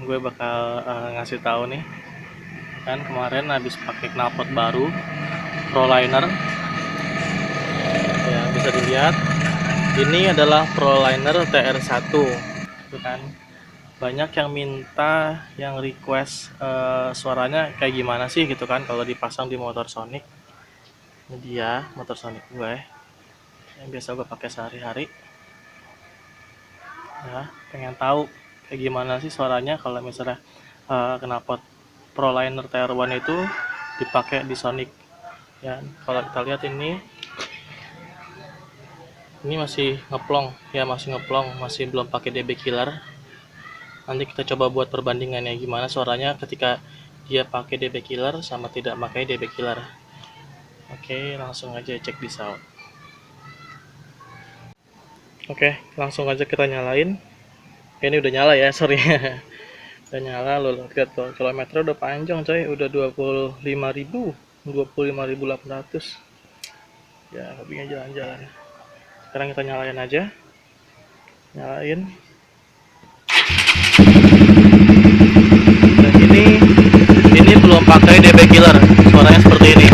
gue bakal ngasih tahu nih, kan kemarin habis pakai knalpot baru Proliner. Ya, bisa dilihat ini adalah Proliner TR1, gitu kan. Banyak yang minta, yang request suaranya kayak gimana sih gitu kan kalau dipasang di motor Sonic. Ini dia motor Sonic gue yang biasa gue pakai sehari-hari. Ya, pengen tahu kayak gimana sih suaranya kalau misalnya knalpot Proliner TR1 itu dipakai di Sonic. Ya, kalau kita lihat ini masih ngeplong, ya masih ngeplong, masih belum pakai DB killer. Nanti kita coba buat perbandingannya gimana suaranya ketika dia pakai DB killer sama tidak pakai DB killer. Oke, langsung aja cek di sound. Oke, langsung aja kita nyalain. Ini udah nyala ya, sorry. Udah nyala, lo lihat tuh kilometer udah panjang coy, udah 25.800. Ya, hobinya jalan-jalan. Sekarang kita nyalain aja. Nyalain. Dan ini belum pakai DB killer, suaranya seperti ini.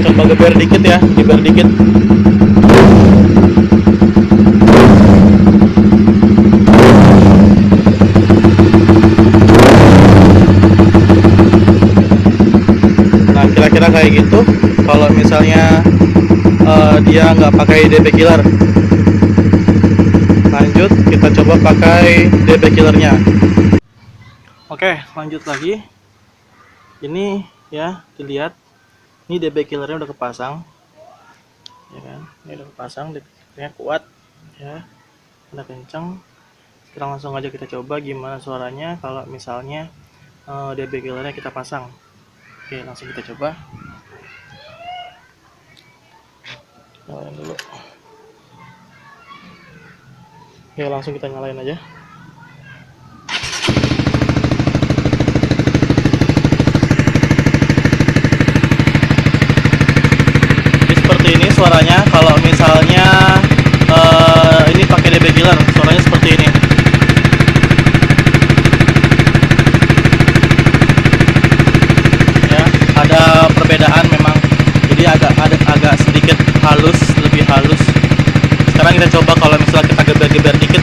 Coba geber dikit ya, geber dikit. Nah, kira-kira kayak gitu kalau misalnya dia nggak pakai DB killer. Lanjut, kita coba pakai DB killernya. Oke, lanjut lagi. Ini ya, dilihat. Ini DB killernya udah kepasang, ya kan? Ini udah kepasang, DB-nya kuat, ya, udah kenceng. Sekarang langsung aja kita coba gimana suaranya kalau misalnya DB killernya kita pasang. Oke, langsung kita coba. Nyalain dulu. Oke, langsung kita nyalain aja. Ini suaranya kalau misalnya ini pakai DB killer, suaranya seperti ini. Ya, ada perbedaan memang. Jadi agak sedikit halus, lebih halus. Sekarang kita coba kalau misalnya kita geber-geber dikit,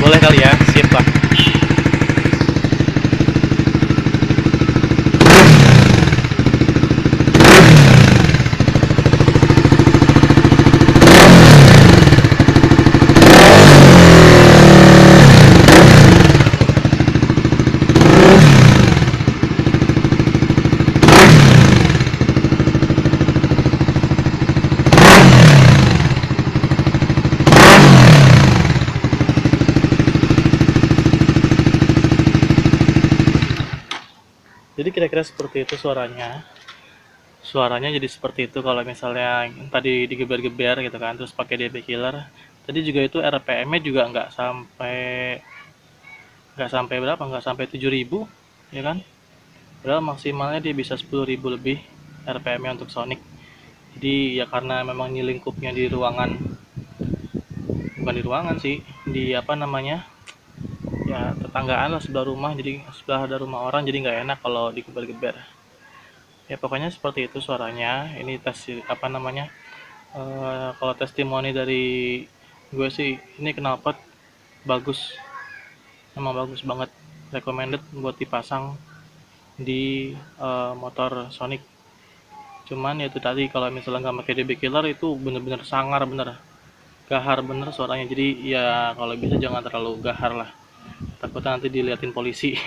boleh kali ya, sip lah. Jadi kira-kira seperti itu suaranya jadi seperti itu kalau misalnya tadi digeber-geber gitu kan, terus pakai DB killer. Tadi juga itu RPM-nya juga nggak sampai berapa, nggak sampai 7.000, ya kan. Padahal maksimalnya dia bisa 10.000 lebih RPM-nya untuk Sonic. Jadi ya karena memang ini lingkupnya di ruangan, bukan di ruangan sih, di apa namanya, ya tetanggaan lah, sebelah rumah, jadi sebelah ada rumah orang, jadi nggak enak kalau digeber-geber. Ya pokoknya seperti itu suaranya. Ini tes apa namanya, kalau testimoni dari gue sih, ini knalpot bagus, emang bagus banget, recommended buat dipasang di motor Sonic. Cuman ya itu tadi, kalau misalnya nggak pakai DB killer itu bener-bener sangar, bener gahar bener suaranya. Jadi ya kalau bisa jangan terlalu gahar lah, takutnya nanti diliatin polisi.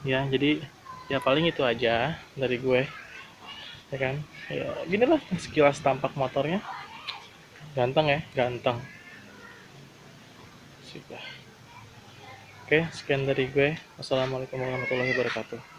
Ya jadi ya paling itu aja dari gue, ya kan. Ya gini lah sekilas tampak motornya, ganteng ya, ganteng. Sudah. Oke, sekian dari gue. Wassalamualaikum warahmatullahi wabarakatuh.